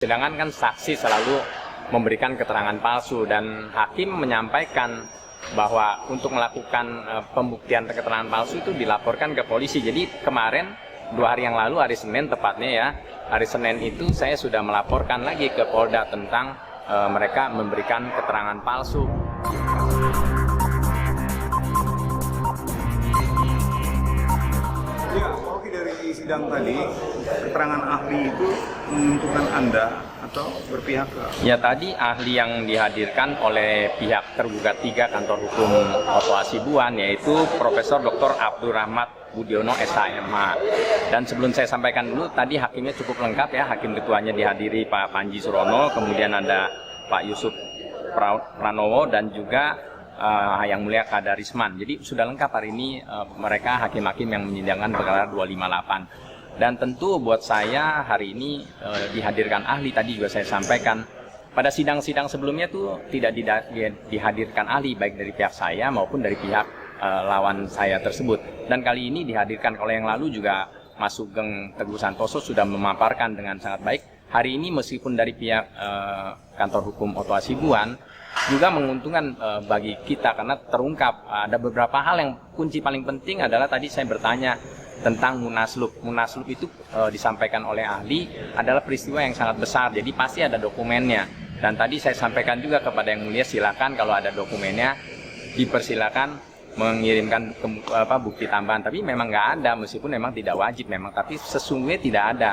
Sedangkan kan saksi selalu memberikan keterangan palsu dan hakim menyampaikan bahwa untuk melakukan pembuktian keterangan palsu itu dilaporkan ke polisi. Jadi kemarin 2 hari yang lalu, hari Senin tepatnya ya, hari Senin itu saya sudah melaporkan lagi ke Polda tentang mereka memberikan keterangan palsu. Ya, oke, dari sidang tadi, keterangan ahli itu menentukan Anda atau berpihak ke? Ya, tadi ahli yang dihadirkan oleh pihak tergugat 3 Kantor Hukum Oto Hasibuan yaitu Profesor Dr. Abdul Rahmat Budiono SHMH. Dan sebelum saya sampaikan dulu, tadi hakimnya cukup lengkap ya. Hakim ketuanya dihadiri Pak Panji Surono, kemudian ada Pak Yusuf Pranowo dan juga Yang Mulia Kadarisman. Jadi sudah lengkap hari ini mereka hakim-hakim yang menyidangkan perkara 258. Dan tentu buat saya hari ini dihadirkan ahli, tadi juga saya sampaikan pada sidang-sidang sebelumnya tuh tidak dihadirkan ahli baik dari pihak saya maupun dari pihak lawan saya tersebut. Dan kali ini dihadirkan. Kalau yang lalu juga Mas Sugeng Teguh Santoso sudah memaparkan dengan sangat baik. Hari ini meskipun dari pihak Kantor Hukum Oto Hasibuan juga menguntungkan bagi kita karena terungkap ada beberapa hal yang kunci paling penting adalah tadi saya bertanya tentang munaslup. Munaslup itu disampaikan oleh ahli adalah peristiwa yang sangat besar, jadi pasti ada dokumennya. Dan tadi saya sampaikan juga kepada Yang Mulia, silakan kalau ada dokumennya dipersilakan mengirimkan bukti tambahan. Tapi memang nggak ada, meskipun memang tidak wajib memang, tapi sesungguhnya tidak ada.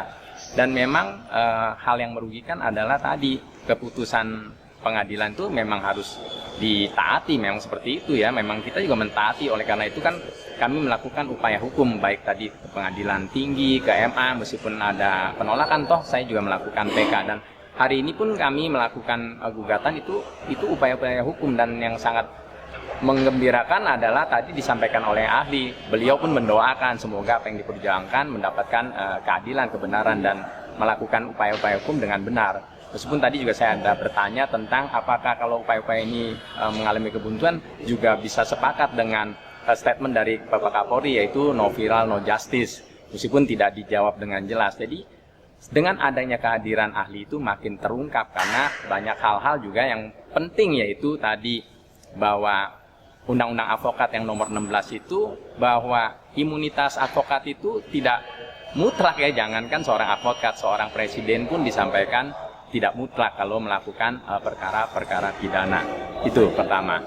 Dan memang hal yang merugikan adalah tadi keputusan pengadilan itu memang harus ditaati, memang seperti itu ya. Memang kita juga mentaati, oleh karena itu kan kami melakukan upaya hukum baik tadi ke pengadilan tinggi, ke MA, meskipun ada penolakan toh saya juga melakukan PK. Dan hari ini pun kami melakukan gugatan itu upaya-upaya hukum. Dan yang sangat menggembirakan adalah tadi disampaikan oleh ahli, beliau pun mendoakan semoga apa yang diperjuangkan mendapatkan keadilan, kebenaran dan melakukan upaya-upaya hukum dengan benar. Meskipun tadi juga saya ada bertanya tentang apakah kalau upaya-upaya ini mengalami kebuntuan juga bisa sepakat dengan statement dari Bapak Kapolri yaitu no viral, no justice. Meskipun tidak dijawab dengan jelas. Jadi dengan adanya kehadiran ahli itu makin terungkap karena banyak hal-hal juga yang penting, yaitu tadi bahwa Undang-Undang Advokat yang nomor 16 itu bahwa imunitas advokat itu tidak mutlak ya. Jangankan seorang advokat, seorang presiden pun disampaikan tidak mutlak kalau melakukan perkara-perkara pidana. Itu pertama.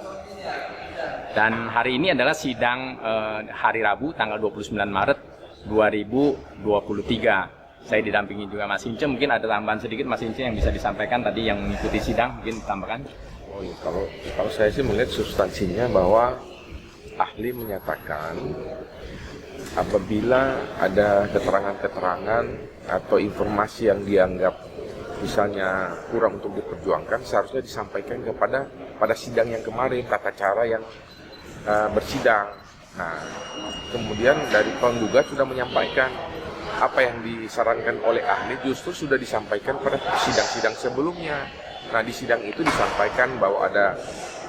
Dan hari ini adalah sidang hari Rabu tanggal 29 Maret 2023. Saya didampingi juga Mas Ince. Mungkin ada tambahan sedikit Mas Ince yang bisa disampaikan tadi yang mengikuti sidang, mungkin ditambahkan. Oh iya, kalau saya sih melihat substansinya bahwa ahli menyatakan apabila ada keterangan-keterangan atau informasi yang dianggap misalnya kurang untuk diperjuangkan, seharusnya disampaikan pada sidang yang kemarin, tata cara yang bersidang. Nah, kemudian dari penggugat sudah menyampaikan apa yang disarankan oleh ahli justru sudah disampaikan pada sidang-sidang sebelumnya. Nah, di sidang itu disampaikan bahwa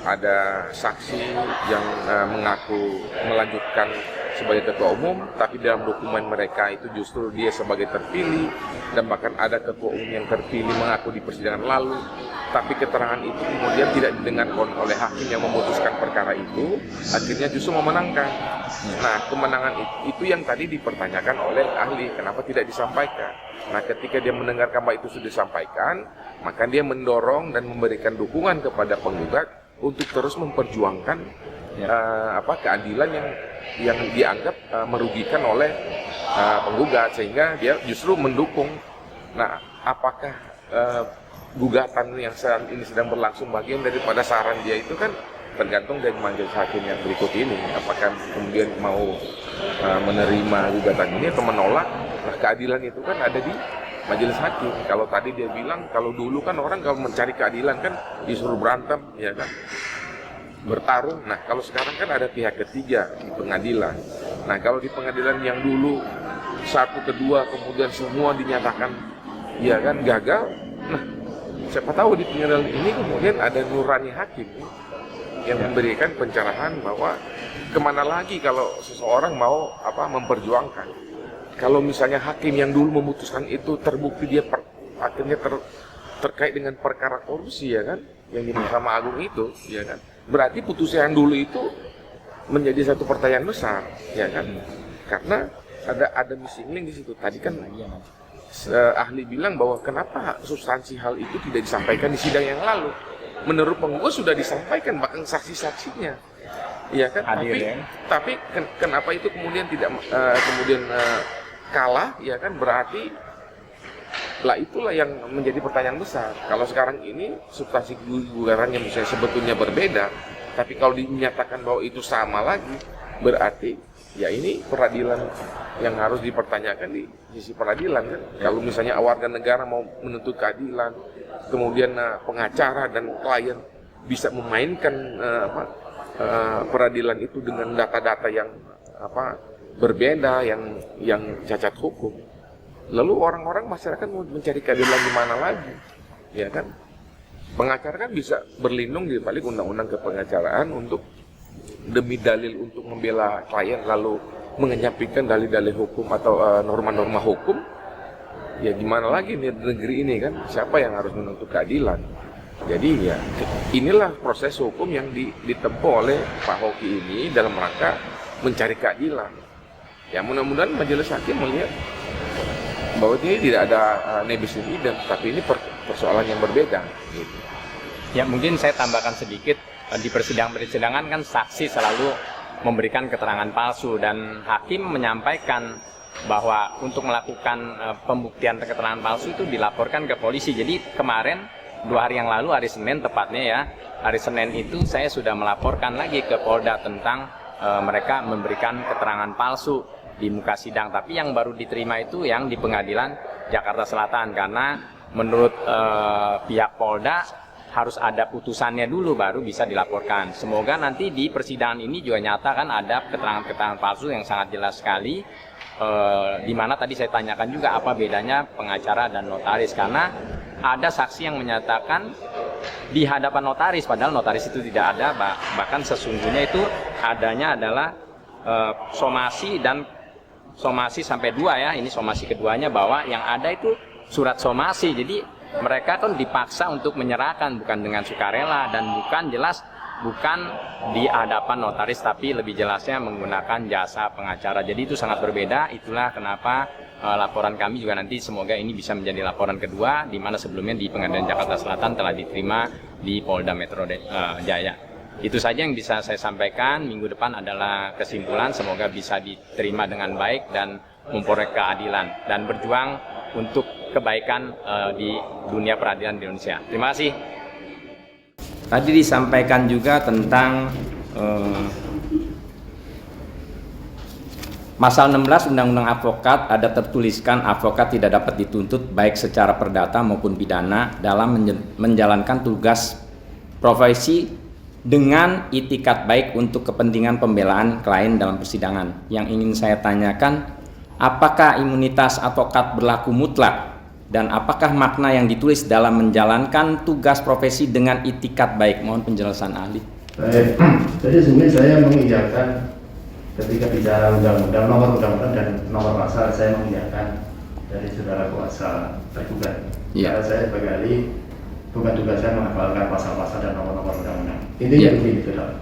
ada saksi yang mengaku melanjutkan sebagai ketua umum, tapi dalam dokumen mereka itu justru dia sebagai terpilih, dan bahkan ada ketua umum yang terpilih mengaku di persidangan lalu, tapi keterangan itu kemudian tidak didengarkan oleh hakim yang memutuskan perkara itu, akhirnya justru memenangkan. Nah, kemenangan itu yang tadi dipertanyakan oleh ahli, kenapa tidak disampaikan. Nah, ketika dia mendengarkan bahwa itu sudah disampaikan, maka dia mendorong dan memberikan dukungan kepada penggugat untuk terus memperjuangkan keadilan yang dianggap merugikan oleh penggugat, sehingga dia justru mendukung. Nah, apakah gugatan yang saat ini sedang berlangsung bagian daripada saran dia itu kan tergantung dari majelis hakim yang berikut ini, apakah kemudian mau menerima gugatan ini atau menolak. Nah, keadilan itu kan ada di majelis hakim. Kalau tadi dia bilang, kalau dulu kan orang kalau mencari keadilan kan disuruh berantem, ya kan, bertarung. Nah, kalau sekarang kan ada pihak ketiga di pengadilan. Nah, kalau di pengadilan yang dulu 1, 2 kemudian semua dinyatakan ya kan gagal. Nah, siapa tahu di pengadilan ini kemudian ada nurani hakim yang memberikan pencerahan bahwa kemana lagi kalau seseorang mau memperjuangkan. Kalau misalnya hakim yang dulu memutuskan itu terbukti dia akhirnya terkait dengan perkara korupsi ya kan, yang di Mahkamah Agung itu ya kan, berarti putusan dulu itu menjadi satu pertanyaan besar ya kan, karena ada missing link di situ. Tadi kan ahli bilang bahwa kenapa substansi hal itu tidak disampaikan di sidang yang lalu. Menurut penggugat sudah disampaikan bahkan saksi-saksinya, ya kan. Tapi kenapa itu kemudian tidak kalah, ya kan? Berarti lah itulah yang menjadi pertanyaan besar. Kalau sekarang ini substansi gugarannya misalnya sebetulnya berbeda, tapi kalau dinyatakan bahwa itu sama lagi, berarti ya ini peradilan yang harus dipertanyakan di sisi peradilan kan. Kalau misalnya warga negara mau menuntut keadilan, kemudian pengacara dan klien bisa memainkan peradilan itu dengan data-data yang berbeda, yang cacat hukum. Lalu orang-orang masyarakat mau mencari keadilan di mana lagi, ya kan? Pengacara kan bisa berlindung di balik undang-undang kepengacaraan untuk demi dalil untuk membela klien, lalu menyampaikan dalil-dalil hukum atau norma-norma hukum. Ya gimana lagi nih negeri ini kan? Siapa yang harus menuntut keadilan? Jadi ya inilah proses hukum yang ditempuh oleh Pak Hoki ini dalam rangka mencari keadilan. Ya mudah-mudahan majelis hakim melihat bahwa ini tidak ada nebis in idem, tapi ini persoalan yang berbeda. Gitu. Ya mungkin saya tambahkan sedikit, di persidangan kan saksi selalu memberikan keterangan palsu dan hakim menyampaikan bahwa untuk melakukan pembuktian keterangan palsu itu dilaporkan ke polisi. Jadi kemarin 2 hari yang lalu, hari Senin tepatnya ya, hari Senin itu saya sudah melaporkan lagi ke Polda tentang mereka memberikan keterangan palsu di muka sidang, tapi yang baru diterima itu yang di Pengadilan Jakarta Selatan, karena menurut pihak Polda harus ada putusannya dulu baru bisa dilaporkan. Semoga nanti di persidangan ini juga nyata kan ada keterangan-keterangan palsu yang sangat jelas sekali, di mana tadi saya tanyakan juga apa bedanya pengacara dan notaris, karena ada saksi yang menyatakan di hadapan notaris, padahal notaris itu tidak ada, bahkan sesungguhnya itu adanya adalah somasi dan somasi sampai 2 ya, ini somasi keduanya, bahwa yang ada itu surat somasi. Jadi mereka kan dipaksa untuk menyerahkan, bukan dengan sukarela dan bukan di hadapan notaris, tapi lebih jelasnya menggunakan jasa pengacara. Jadi itu sangat berbeda. Itulah kenapa laporan kami juga nanti semoga ini bisa menjadi laporan kedua, di mana sebelumnya di Pengadilan Jakarta Selatan telah diterima di Polda Metro Jaya. Itu saja yang bisa saya sampaikan. Minggu depan adalah kesimpulan, semoga bisa diterima dengan baik dan memperoleh keadilan dan berjuang untuk kebaikan di dunia peradilan di Indonesia. Terima kasih. Tadi disampaikan juga tentang pasal 16 Undang-Undang Advokat, ada tertuliskan advokat tidak dapat dituntut baik secara perdata maupun pidana dalam menjalankan tugas profesi dengan itikat baik untuk kepentingan pembelaan klien dalam persidangan. Yang ingin saya tanyakan, apakah imunitas advokat berlaku mutlak dan apakah makna yang ditulis dalam menjalankan tugas profesi dengan itikat baik? Mohon penjelasan ahli. Baik, jadi sebenarnya saya mengiyakan ketika bicara undang-undang, nomor undang-undang dan nomor pasal, saya mengiyakan dari saudara kuasa tergugat. Karena saya sebagai ahli bukan tugas saya menghafalkan pasal-pasal dan nomor-nomor undang-undang. Intinya begini, saudara.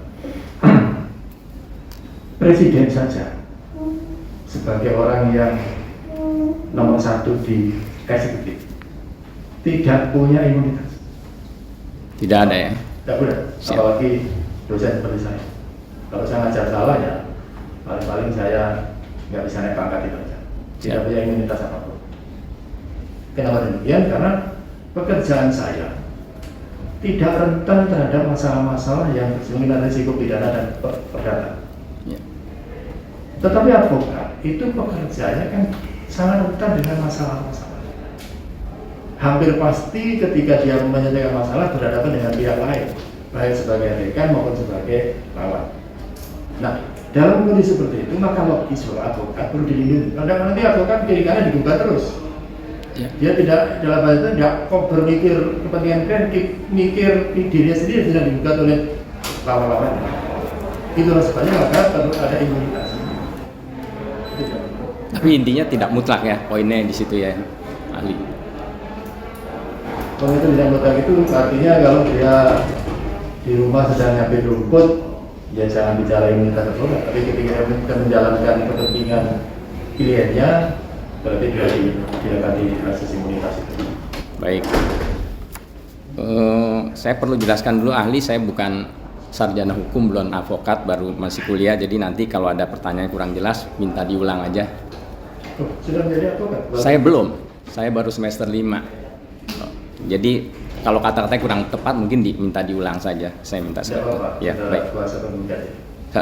Presiden saja sebagai orang yang nomor 1 di eksekutif tidak punya imunitas. Tidak ada ya? Tidak punya. Apalagi dosen seperti saya. Kalau saya ngajar salah ya paling-paling saya nggak bisa naik pangkat itu aja. Tidak punya imunitas apapun. Kenapa demikian? Karena pekerjaan saya tidak rentan terhadap masalah-masalah yang memiliki risiko pidana dan perdata. Ya. Tetapi advokat itu pekerjaannya kan sangat rentan dengan masalah-masalah. Hampir pasti ketika dia menyelesaikan masalah berhadapan dengan pihak lain, baik sebagai rekan maupun sebagai lawan. Nah, dalam kondisi seperti itu maka logis bahwa advokat perlu dilindungi. Karena nanti advokat kiri kanan digugat terus. Dia tidak dalam hal itu tidak kok berpikir kepentingan klien, mikir dirinya sendiri tidak digugat oleh lawan-lawan. Itulah sebabnya maka perlu ada imunitas. Tapi intinya tidak mutlak ya, poinnya di situ ya, ahli. Kalau itu bidang botak itu artinya kalau dia di rumah sedang nyapin rumput, ya jangan bicara imunitas tertular. Tapi ketika dia menjalankan kepentingan kliennya, berarti dia akan diakses imunitas itu. Baik. Saya perlu jelaskan dulu, ahli saya bukan sarjana hukum, belum advokat, baru masih kuliah. Jadi nanti kalau ada pertanyaan kurang jelas, minta diulang aja. Oh, sudah menjadi advokat? Saya belum. Saya baru semester 5. Jadi kalau kata-katanya kurang tepat mungkin diminta diulang saja. Saya minta Tidak apa-apa. ya, baik. Kuasa penggugat.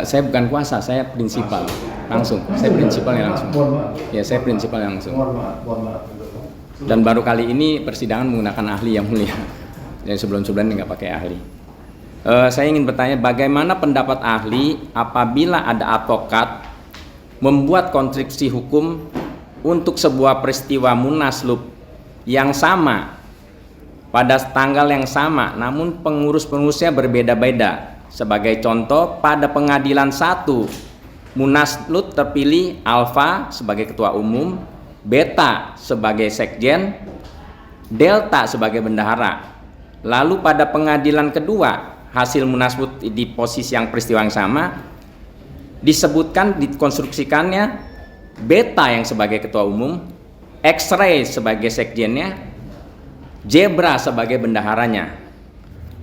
Saya bukan kuasa, saya prinsipal. Langsung. Saya prinsipalnya langsung. Mohon maaf. Ya, saya prinsipalnya langsung. Mohon maaf. Dan baru kali ini persidangan menggunakan ahli yang mulia. Jadi sebelum-sebelumnya nggak pakai ahli. Saya ingin bertanya, bagaimana pendapat ahli apabila ada advokat membuat konstruksi hukum untuk sebuah peristiwa munaslup yang sama pada tanggal yang sama, namun pengurus-pengurusnya berbeda-beda. Sebagai contoh, pada pengadilan 1 munaslup terpilih Alfa sebagai ketua umum, Beta sebagai sekjen, Delta sebagai bendahara. Lalu pada pengadilan kedua, hasil munaslup di posisi yang peristiwa yang sama disebutkan, dikonstruksikannya Beta yang sebagai ketua umum, X-ray sebagai sekjennya, Zebra sebagai bendaharanya.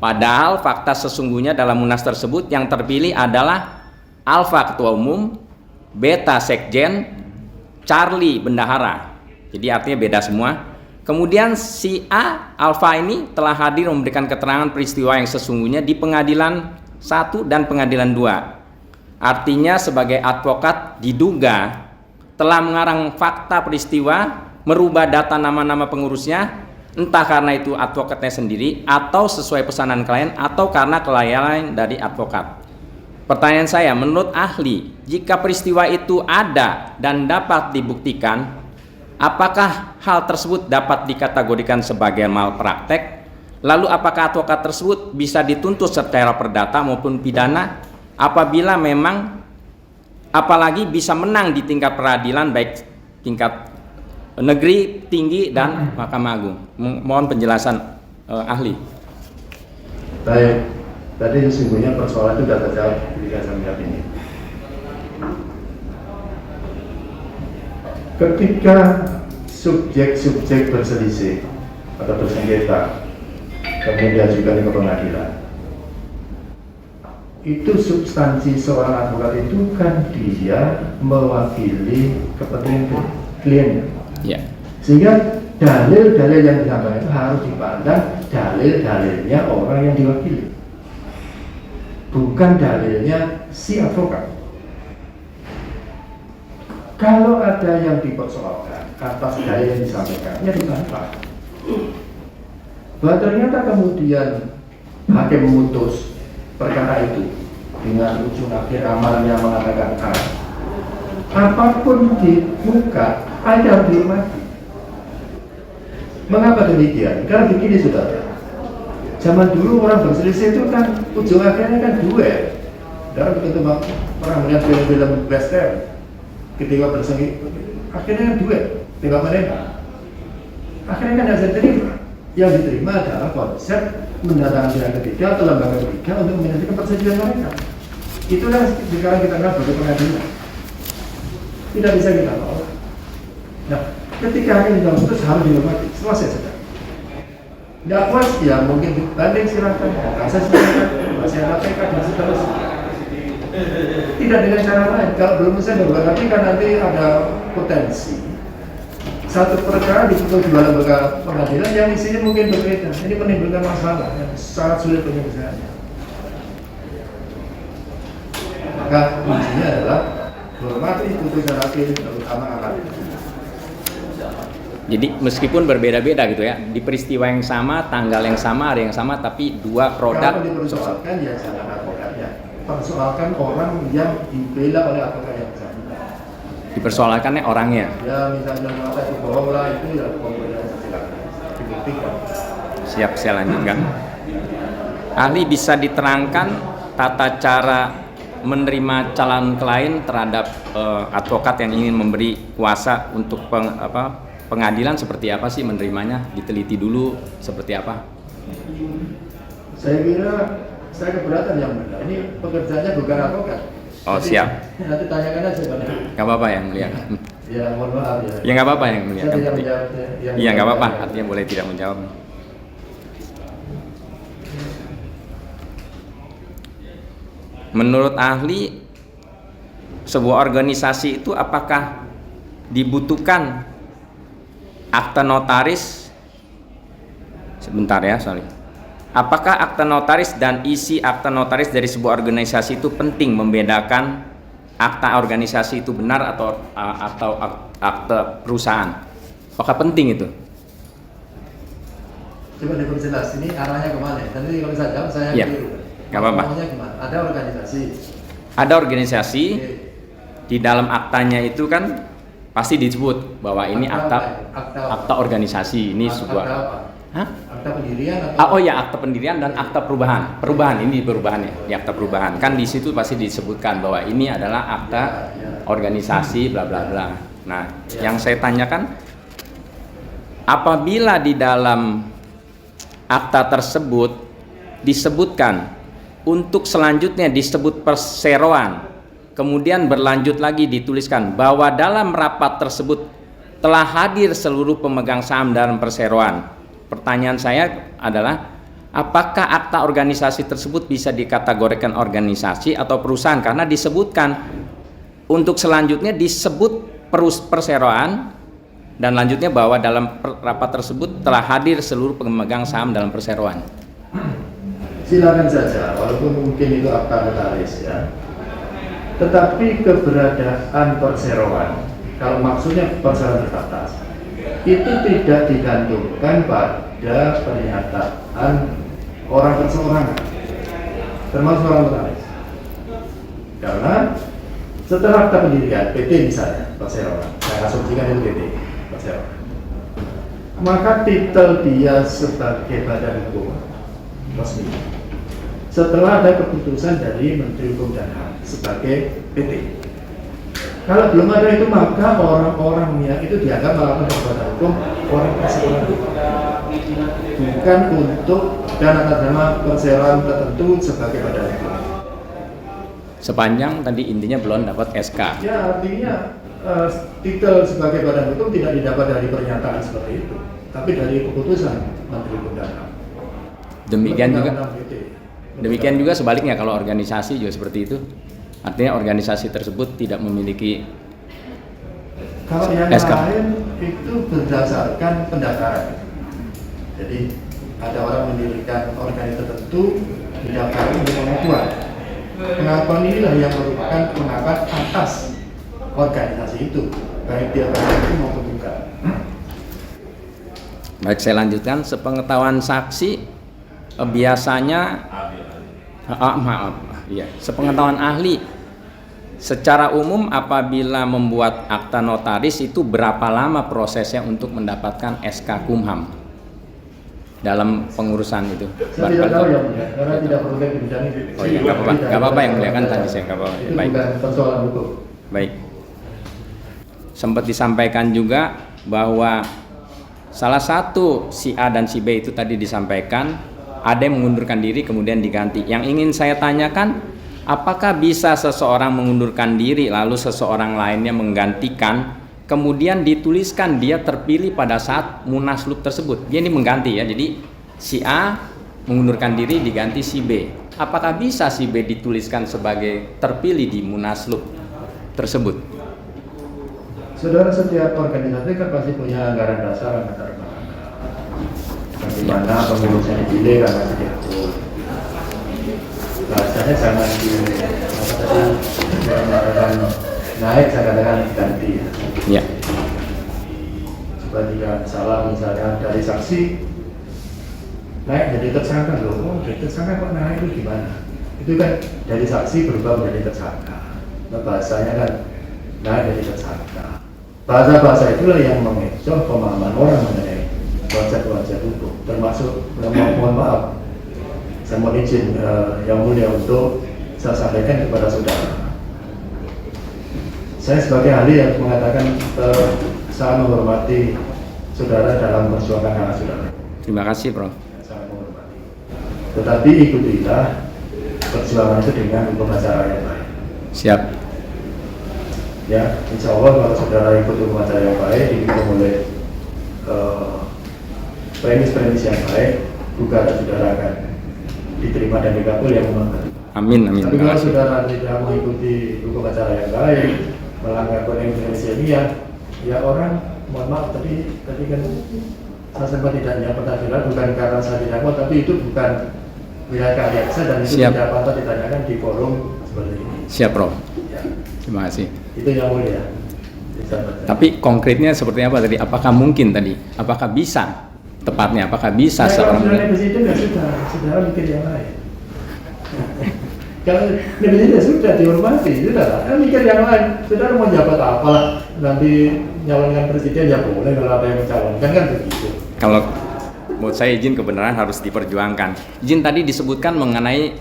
Padahal fakta sesungguhnya dalam munas tersebut yang terpilih adalah Alfa ketua umum, Beta sekjen, Charlie bendahara. Jadi artinya beda semua. Kemudian si A, Alfa ini telah hadir memberikan keterangan peristiwa yang sesungguhnya di pengadilan 1 dan pengadilan 2. Artinya sebagai advokat diduga telah mengarang fakta peristiwa, merubah data nama-nama pengurusnya, entah karena itu advokatnya sendiri atau sesuai pesanan klien atau karena kelalaian dari advokat. Pertanyaan saya, menurut ahli, jika peristiwa itu ada dan dapat dibuktikan, apakah hal tersebut dapat dikategorikan sebagai malpraktek? Lalu apakah advokat tersebut bisa dituntut secara perdata maupun pidana apabila memang, apalagi bisa menang di tingkat peradilan baik tingkat negeri, tinggi, dan Mahkamah Agung? Mohon penjelasan ahli. Baik, tadi sesungguhnya persoalan itu sudah terjawab ketika saya melihat ini. Ketika subjek-subjek berselisih atau bersengketa kemudian diajukan ke pengadilan, itu substansi seorang advokat itu kan dia mewakili kepentingan kliennya. Ya. Sehingga dalil-dalil yang disampaikan itu harus dipandang dalil-dalilnya orang yang diwakili, bukan dalilnya si advokat. Kalau ada yang dipersoalkan atas dalil yang disampaikan, ya dibantah. Bahwa ternyata kemudian hakim memutus perkara itu dengan ujung akhir amalnya mengatakan A, apapun di muka ada dihormati. Mengapa demikian? Karena begini saudara, zaman dulu orang berselisih itu kan ujung akhirnya kan duel. Dalam begitu orang melihat film-film western, ketika bersengketa akhirnya kan duel, tembak mereka. Akhirnya kan tidak diterima. Yang diterima adalah konsep mendatangkan pihak ketiga atau lembaga ketiga untuk menyelesaikan persetujuan mereka. Itulah sekarang kita kenal sebagai pengadilan. Tidak bisa kita tolak. Nah, ketika hakim sudah putus harus dihormati. Selesai sudah. Tidak puas ya mungkin banding silakan, kasasi silakan, masih ada PK dan seterusnya. Tidak dengan cara lain. Kalau belum selesai berarti kan nanti ada potensi satu perkara diputus dua lembaga pengadilan yang isinya mungkin berbeda. Ini menimbulkan masalah yang sangat sulit penyelesaiannya. Maka kuncinya adalah hormati putusan hakim, terutama akad. Jadi meskipun berbeda-beda gitu ya, di peristiwa yang sama, tanggal yang sama, hari yang sama, tapi dua produk. Kalau dipersoalkan ya jangan advokatnya, persoalkan orang yang dibela oleh advokat yang bersangkutan. Dipersoalkannya orangnya. Ya misalnya mengatakan itu bohong lah, itu ya pemberian silakan dibuktikan. Siap, saya lanjutkan. Ahli bisa diterangkan tata cara menerima calon klien terhadap advokat yang ingin memberi kuasa untuk pengadilan seperti apa sih menerimanya? Diteliti dulu seperti apa? Saya kira saya keberatan yang mulia. Ini pekerjaannya bukan advokat. Oh, Jadi, siap. Nanti tanyakan aja pada. Nggak apa-apa yang mulia. Ya mohon maaf ya. Ya nggak apa-apa yang mulia. Saya tidak menjawab. Iya nggak apa-apa. Artinya boleh tidak menjawab. Menurut ahli, sebuah organisasi itu apakah dibutuhkan akta notaris? Sebentar ya, sorry. Apakah akta notaris dan isi akta notaris dari sebuah organisasi itu penting membedakan akta organisasi itu benar atau akta perusahaan? Apakah penting itu? Coba diperjelas, ini arahnya kemana? Nanti kalau saya jawab saya Ya, keliru. nggak apa-apa. Maunya gimana? Ada organisasi. Ada organisasi, Oke. di dalam aktanya itu kan pasti disebut bahwa ini Akta akta apa? akta organisasi, ini sebuah. Akta apa? Hah? Akta pendirian atau? Oh ya, akta pendirian dan akta perubahan. Perubahan ini perubahan ya, di akta perubahan. Kan di situ pasti disebutkan bahwa ini adalah akta organisasi bla bla bla. Nah, yang saya tanyakan, apabila di dalam akta tersebut disebutkan untuk selanjutnya disebut perseroan, kemudian berlanjut lagi dituliskan bahwa dalam rapat tersebut telah hadir seluruh pemegang saham dalam perseroan. Pertanyaan saya adalah, apakah akta organisasi tersebut bisa dikategorikan organisasi atau perusahaan? Karena disebutkan untuk selanjutnya disebut perseroan dan lanjutnya bahwa dalam rapat tersebut telah hadir seluruh pemegang saham dalam perseroan. Silakan saja, walaupun mungkin itu akta notaris ya. Tetapi keberadaan perseroan, kalau maksudnya perseroan terbatas, itu tidak digantungkan pada pernyataan orang perseorangan, termasuk orang notaris. Karena setelah akta pendirian PT misalnya perseroan, saya asumsikan itu PT perseroan, maka titel dia sebagai badan hukum resmi setelah ada keputusan dari Menteri Hukum dan HAM sebagai PT. Kalau belum ada itu, maka orang-orang yang itu dianggap melakukan perbuatan hukum orang perseroan, bukan untuk dan atas nama perseroan tertentu sebagai badan hukum. Sepanjang tadi intinya belum dapat SK. Ya, artinya titel sebagai badan hukum tidak didapat dari pernyataan seperti itu, tapi dari keputusan Menteri Hukum dan HAM. Demikian juga sebaliknya, kalau organisasi juga seperti itu. Artinya organisasi tersebut tidak memiliki kalau yang SK. lain itu berdasarkan pendaftaran. Jadi ada orang mendirikan organisasi tertentu, didaftarkan untuk pengakuan. Pengakuan inilah yang merupakan pengakuan atas organisasi itu, baik dia organisasi maupun bukan. Baik, saya lanjutkan. Sepengetahuan saksi biasanya sepengetahuan ahli, secara umum apabila membuat akta notaris itu berapa lama prosesnya untuk mendapatkan SK Kumham dalam pengurusan itu? Saya tidak tahu yang mulia, karena tidak perlu berbincang itu. Oh iya, nggak apa-apa yang mulia, kan tadi saya nggak apa-apa. Itu Baik. bukan persoalan hukum. Baik. Sempat disampaikan juga bahwa salah satu si A dan si B itu tadi disampaikan ada yang mengundurkan diri kemudian diganti. Yang ingin saya tanyakan, apakah bisa seseorang mengundurkan diri lalu seseorang lainnya menggantikan, kemudian dituliskan dia terpilih pada saat munaslup tersebut? Dia ini mengganti ya, jadi si A mengundurkan diri diganti si B. Apakah bisa si B dituliskan sebagai terpilih di munaslup tersebut? Saudara, setiap organisasi kan pasti punya anggaran dasar, anggaran rumah tangga. Bagaimana pengurusnya dipilih karena diatur. Bahasanya jangan naik, saya katakan ganti. Ya. Supaya tidak salah, misalnya dari saksi naik jadi tersangka loh. Oh, dari tersangka kok naik itu gimana? Itu kan dari saksi berubah menjadi tersangka. Nah, bahasanya kan naik jadi tersangka. Bahasa-bahasa itulah yang mengecoh pemahaman orang mengenai konsep-konsep hukum, termasuk mohon maaf, saya mohon izin yang mulia untuk saya sampaikan kepada saudara. Saya sebagai ahli yang mengatakan sangat menghormati saudara dalam perjuangan hak saudara. Terima kasih, Prof. Sangat menghormati. Tetapi ikutilah perjuangan itu dengan hukum acara yang baik. Siap. Ya, insya Allah kalau saudara ikut hukum acara yang baik, didukung oleh premis-premis yang baik, gugatan saudara akan diterima dan dikabul yang memenuhi. Amin, amin. Tapi Terima kalau kasih. saudara tidak mengikuti hukum acara yang baik, melanggar kode indonesia ya orang, mohon maaf, tadi kan saya sempat tidak nyampaikan bukan karena saya tidak mau, tapi itu bukan wilayah keahlian saya dan itu Siap. tidak patut ditanyakan di forum seperti ini. Siap, Prof. Ya, Terima kasih. itu yang mulia. Disampaikan. Tapi konkretnya seperti apa tadi? Apakah mungkin tadi? Apakah bisa? Tepatnya, apakah bisa Kalau seorang sudah presiden ya sudah, saudara mikir yang lain. Kalau presiden sudah dihormati, sudah lah, mikir yang lain. Saudara mau jabat apa? Nanti nyalonkan presiden ya boleh kalau ada yang mencalonkan kan begitu. Kalau menurut saya izin kebenaran harus diperjuangkan. Izin tadi disebutkan mengenai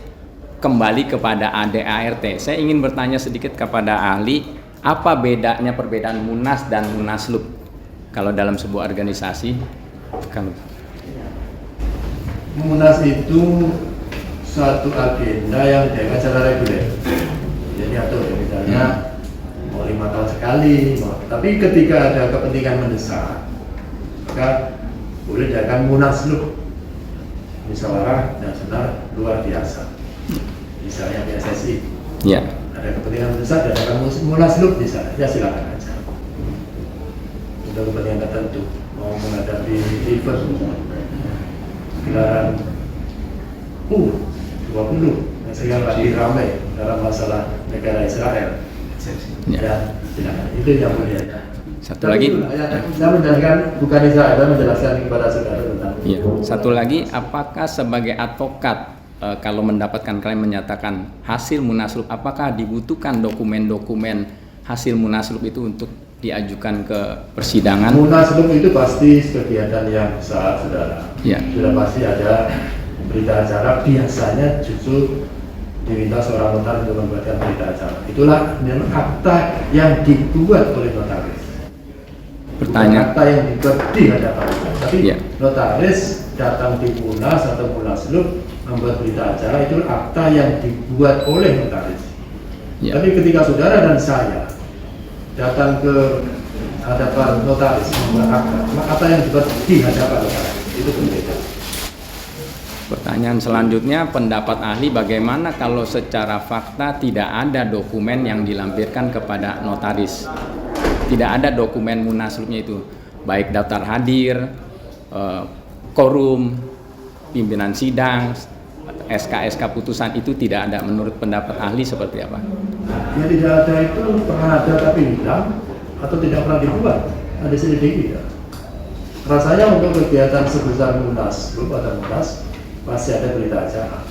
kembali kepada ADART. Saya ingin bertanya sedikit kepada ahli, apa bedanya perbedaan Munas dan Munaslup kalau dalam sebuah organisasi? Kalau Munas itu suatu agenda yang diadakan secara reguler. Jadi atau misalnya mau 5 tahun sekali, tapi ketika ada kepentingan mendesak, maka boleh diadakan Munaslup, musyawarah nasional luar biasa. Misalnya PSSI, ya, ada kepentingan mendesak, diadakan Munaslup misalnya, ya silakan aja. Untuk kepentingan tertentu, mau menghadapi event gelaran U20 yang sekarang lagi ramai dalam masalah negara Israel. Ya. Ya, silakan. Itu yang mulia. Satu Tapi lagi. itulah, ya, saya menjelaskan bukan Israel, saya menjelaskan kepada saudara tentang. Ya. Satu lagi, apakah sebagai advokat kalau mendapatkan klien menyatakan hasil munaslup, apakah dibutuhkan dokumen-dokumen hasil munaslup itu untuk diajukan ke persidangan? Munaslup itu pasti kegiatan yang besar, saudara. Ya. Sudah pasti ada berita acara, biasanya justru diminta seorang notaris untuk membuatkan berita acara. Itulah memang akta yang dibuat oleh notaris. Pertanyaan. Bukan akta yang dibuat di hadapan kita. Tapi Ya. notaris datang di Munas atau Munaslup membuat berita acara, itu akta yang dibuat oleh notaris. Ya. Tapi ketika saudara dan saya datang ke hadapan notaris membuat akta yang dibuat di hadapan notaris itu berbeda. Pertanyaan selanjutnya, pendapat ahli bagaimana kalau secara fakta tidak ada dokumen yang dilampirkan kepada notaris? Tidak ada dokumen munaslupnya itu, baik daftar hadir, quorum, pimpinan sidang, SK-SK putusan itu tidak ada. Menurut pendapat ahli seperti apa? Ya tidak ada itu pernah ada tapi hilang atau tidak pernah dibuat, ada sedikit tidak. Rasanya untuk kegiatan sebesar Munaslup atau Munas pasti ada berita acara,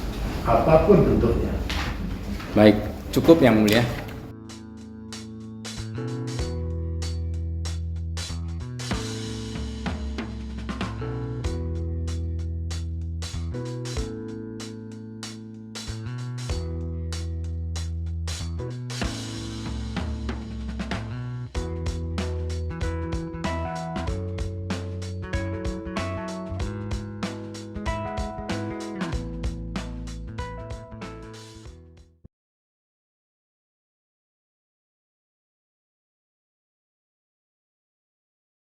apapun bentuknya. Baik, cukup yang mulia.